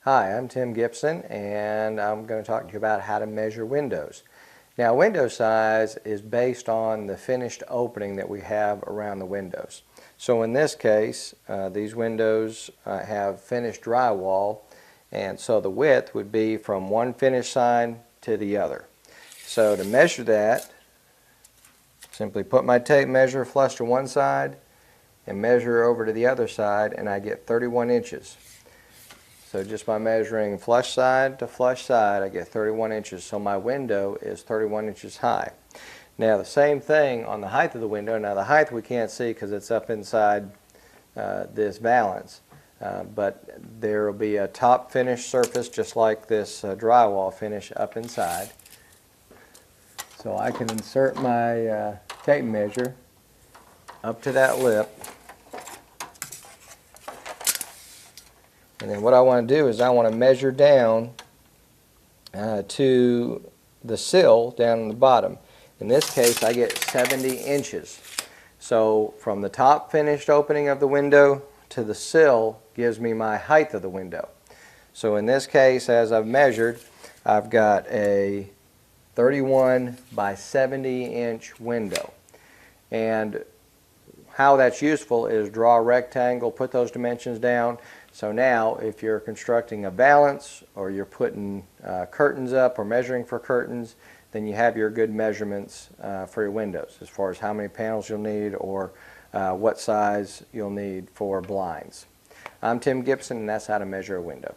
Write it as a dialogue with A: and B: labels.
A: Hi, I'm Tim Gibson, and I'm going to talk to you about how to measure windows. Now, window size is based on the finished opening that we have around the windows. So in this case, these windows have finished drywall, and so the width would be from one finished side to the other. So to measure that, simply put my tape measure flush to one side and measure over to the other side, and I get 31 inches. So just by measuring flush side to flush side, I get 31 inches. So my window is 31 inches high. Now the same thing on the height of the window. Now the height we can't see because it's up inside this valance. But there will be a top finish surface just like this drywall finish up inside. So I can insert my tape measure up to that lip. And then what I want to do is I want to measure down to the sill down in the bottom. In this case, I get 70 inches. So from the top finished opening of the window to the sill gives me my height of the window. So in this case, as I've measured, I've got a 31 by 70 inch window. And how that's useful is draw a rectangle, put those dimensions down. So now if you're constructing a valance or you're putting curtains up or measuring for curtains, then you have your good measurements for your windows as far as how many panels you'll need or what size you'll need for blinds. I'm Tim Gibson, and that's how to measure a window.